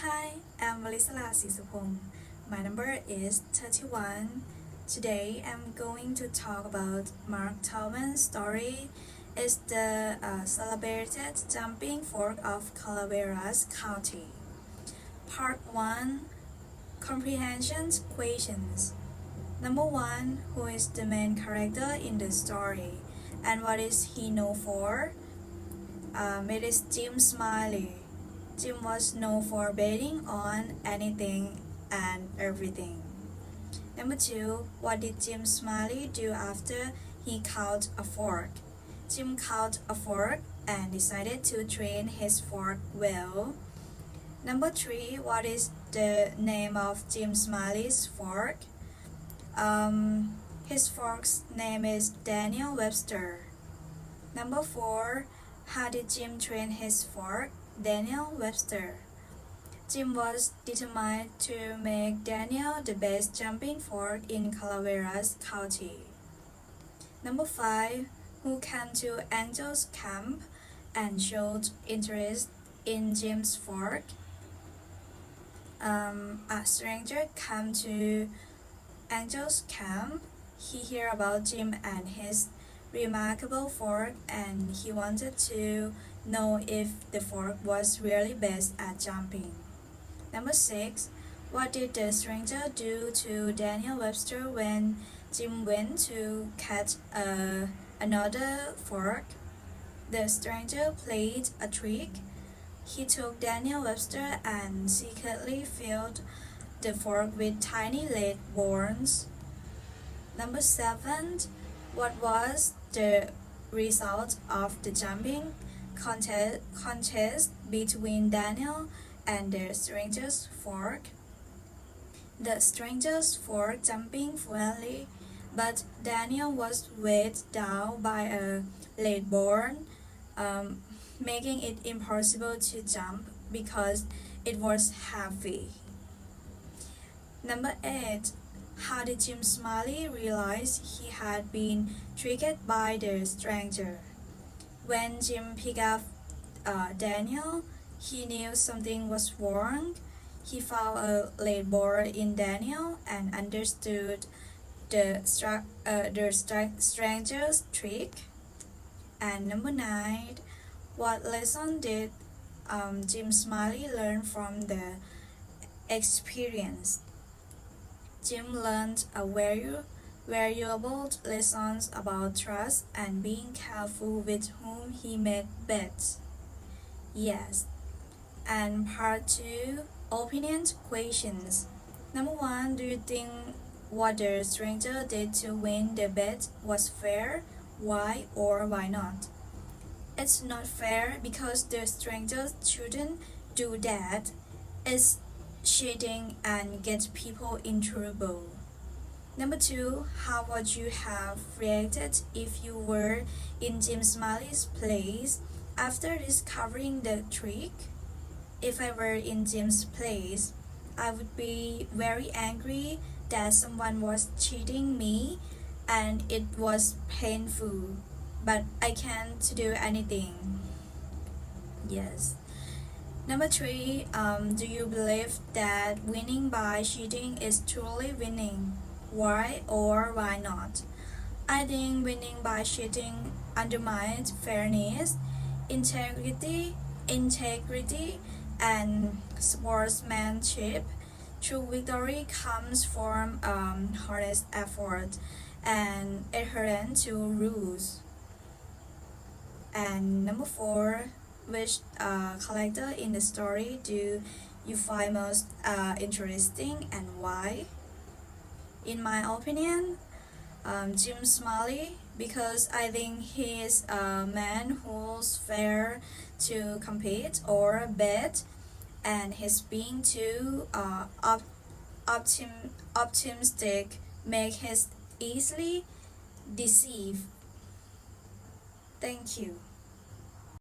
Hi, I'm Valisala Sisupong. My number is 31. Today I'm going to talk about Mark Twain's story. It's the celebrated jumping fork of Calaveras County. Part 1. Comprehension questions. Number 1. Who is the main character in the story and what is he known for? It is Jim Smiley. Jim was known for betting on anything and everything. Number 2. What did Jim Smiley do after he caught a fork? Jim caught a fork and decided to train his fork well. Number 3. What is the name of Jim Smiley's fork? His fork's name is Daniel Webster. Number 4. How did Jim train his fork? Daniel Webster. Jim was determined to make Daniel the best jumping fork in Calaveras County. Number 5. Who came to Angel's camp and showed interest in Jim's fork? A stranger came to Angel's camp. He heard about Jim and his remarkable fork, and he wanted to know if the fork was really best at jumping. Number 6. What did the stranger do to Daniel Webster when Jim went to catch another fork? The stranger played a trick. He took Daniel Webster and secretly filled the fork with tiny lead balls. Number 7. What was the result of the jumping contest between Daniel and the stranger's fork? The stranger's fork jumping fluently, but Daniel was weighed down by a lead ball, making it impossible to jump because it was heavy. Number 8. How did Jim Smiley realize he had been tricked by the stranger? When Jim picked up Daniel, he knew something was wrong. He found a lead ball in Daniel and understood the stranger's trick. And number 9. What lesson did Jim Smiley learn from the experience? Jim learned a valuable lessons about trust and being careful with whom he made bets. Yes. And part 2. Opinion questions. Number 1. Do you think what the stranger did to win the bet was fair? Why or why not? It's not fair because the stranger shouldn't do that. It's cheating and gets people in trouble. Number 2. How would you have reacted if you were in Jim Smiley's place after discovering the trick? If I were in Jim's place, I would be very angry that someone was cheating me and it was painful, but I can't do anything. Yes. Number 3. Do you believe that winning by cheating is truly winning? Why or why not? I think winning by cheating undermines fairness, integrity, and sportsmanship. True victory comes from honest effort and adherence to rules. And number 4. Which character in the story do you find most interesting and why? In my opinion, Jim Smiley, because I think he is a man who's fair to compete or bet, and his being too optimistic make him easily deceived. Thank you.